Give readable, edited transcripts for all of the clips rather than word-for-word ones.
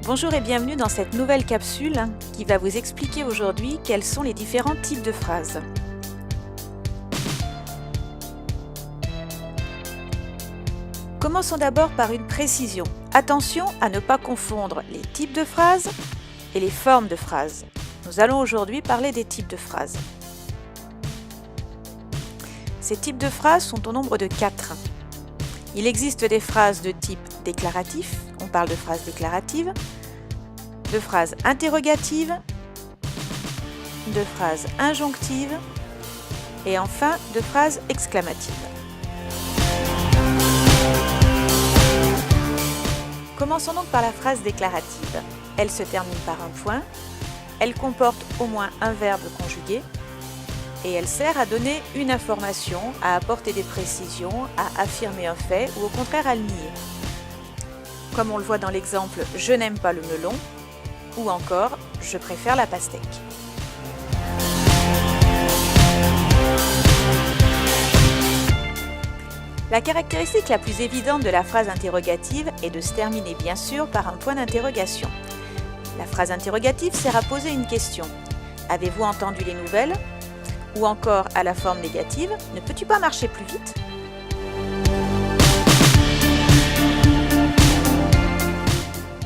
Bonjour et bienvenue dans cette nouvelle capsule qui va vous expliquer aujourd'hui quels sont les différents types de phrases. Commençons d'abord par une précision. Attention à ne pas confondre les types de phrases et les formes de phrases. Nous allons aujourd'hui parler des types de phrases. Ces types de phrases sont au nombre de 4. Il existe des phrases de type déclaratif, on parle de phrases déclaratives, de phrases interrogatives, de phrases injonctives et enfin de phrases exclamatives. Commençons donc par la phrase déclarative. Elle se termine par un point, elle comporte au moins un verbe conjugué et elle sert à donner une information, à apporter des précisions, à affirmer un fait ou au contraire à le nier. Comme on le voit dans l'exemple « Je n'aime pas le melon » ou encore « Je préfère la pastèque ». La caractéristique la plus évidente de la phrase interrogative est de se terminer bien sûr par un point d'interrogation. La phrase interrogative sert à poser une question. Avez-vous entendu les nouvelles ? Ou encore à la forme négative, ne peux-tu pas marcher plus vite ?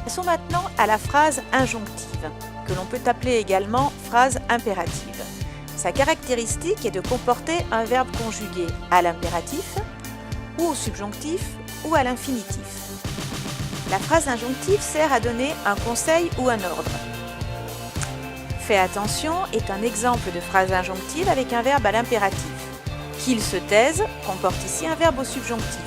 Passons maintenant à la phrase injonctive, que l'on peut appeler également phrase impérative. Sa caractéristique est de comporter un verbe conjugué à l'impératif, ou au subjonctif, ou à l'infinitif. La phrase injonctive sert à donner un conseil ou un ordre. Fais attention est un exemple de phrase injonctive avec un verbe à l'impératif. Qu'il se taise comporte ici un verbe au subjonctif.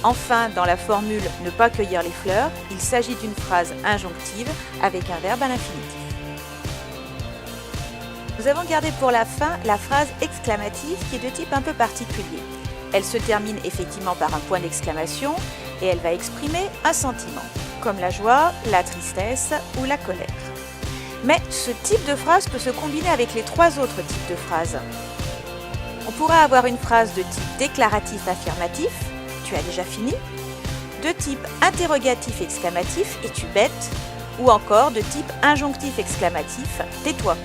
Enfin, dans la formule « ne pas cueillir les fleurs », il s'agit d'une phrase injonctive avec un verbe à l'infinitif. Nous avons gardé pour la fin la phrase exclamative qui est de type un peu particulier. Elle se termine effectivement par un point d'exclamation et elle va exprimer un sentiment, comme la joie, la tristesse ou la colère. Mais ce type de phrase peut se combiner avec les 3 autres types de phrases. On pourra avoir une phrase de type déclaratif affirmatif, tu as déjà fini, de type interrogatif exclamatif, es-tu bête, ou encore de type injonctif exclamatif, tais-toi.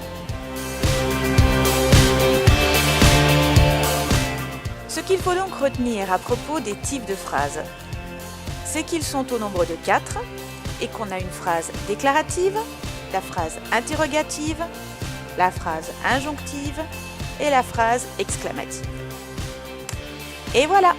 Ce qu'il faut donc retenir à propos des types de phrases, c'est qu'ils sont au nombre de 4 et qu'on a une phrase déclarative, la phrase interrogative, la phrase injonctive et la phrase exclamative. Et voilà!